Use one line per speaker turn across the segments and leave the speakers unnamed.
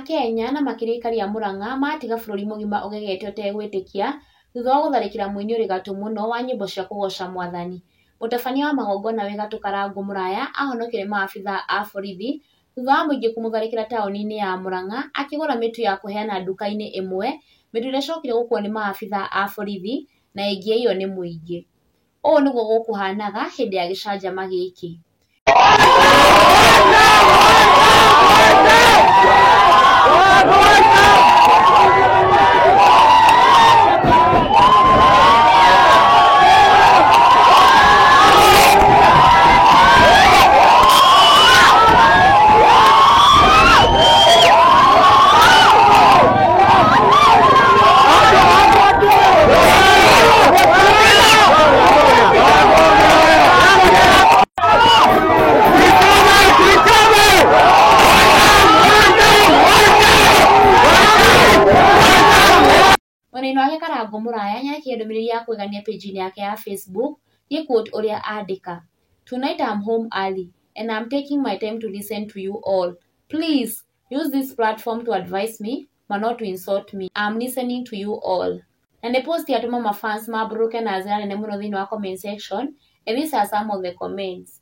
Kenya na makirikari ya Murang'a matiga bũrũri mũgima ũgegete ũtegwĩtĩkia thutha wa gũtharĩkĩra mũini ũrĩ gatũ mũno wa nyĩmbo cia kũgoca Mwathani. Mũtabania wa magongona wĩ gatũ Karangũ Muraya ahonokire maabithaa a borithi thutha wa mũingĩ kũmũtharĩkĩra taũni-inĩ ya Murang'a akĩgũra mĩtu ya kũheana nduka-inĩ ĩmwe, mĩtu ĩrĩa ĩcokire gũkuo nĩ maabithaa a borithi na ĩngĩ ĩyo nĩ mũingĩ. Ũũ nĩguo gũkũhanaga hĩndĩ ya gĩcanjama gĩkĩ. Mwena-inĩ wake Karangũ Muraya nĩekĩrire ndũmĩrĩri ya kwĩgania page-inĩ yake ya Facebook gĩ-quote ũrĩa andĩka: "Tonight I'm home early and I'm taking my time to listen to you all. Please use this platform to advise me but not to insult me. I'm listening to you all." Na nĩ post yatũma mafans mambũrũke na njĩra nene mũno thĩinĩ wa comment section, and these are some of the comments.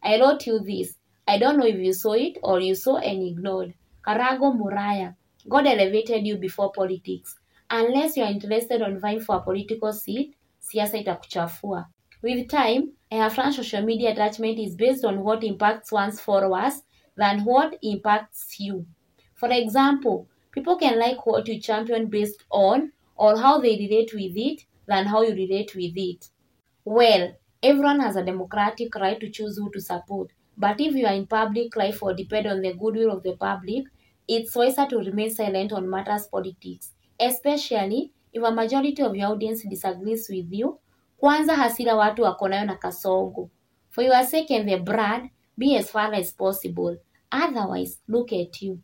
"I wrote you this. I don't know if you saw it or you saw and ignored. Karangũ Muraya, God elevated you before politics. Unless you are interested on vying for a political seat, siasa itakuchafua. With time, I have learned social media attachment is based on what impacts one's followers than what impacts you. For example, people can like what you champion based on or how they relate with it than how you relate with it. Well, everyone has a democratic right to choose who to support, but if you are in public life or depend on the goodwill of the public, it's wiser to remain silent on matters politics, especially if a majority of your audience disagrees with you. Kwanza hasira watu wako nayo na kasongo. For your sake and the brand, be as far as possible. Otherwise, look at you.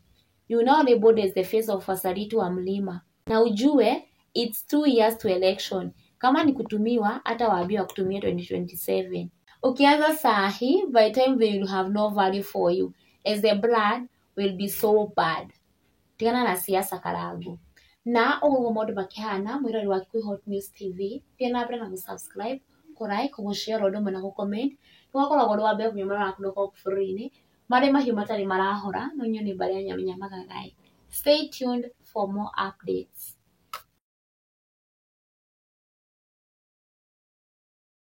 You now labeled as the face of Wasaritu wa Mlima. Na ujue, it's 2 years to election. Kama ni kutumiwa, hata waambie wakutumie 2027. Ukianza sahi, by time they will have no value for you, as the brand will be so bad. Tigana na siasa Karangũ. Na ũguo maũndũ makĩhana, mwĩrori wa Kikuyu Hot News TV, thiĩ na mbere na gũ-subscribe, kũ-like, gũ-share ũndũ ũmwe na gũ-comment. Nĩwakoragwo ũrĩ wa mbere kũnyumĩra na kũndũ gũkũ bũrũri-inĩ, marĩ mahiũ matarĩ marahora, no inyuĩ nĩ mbarĩ ya nyamagagai. Stay tuned for more updates.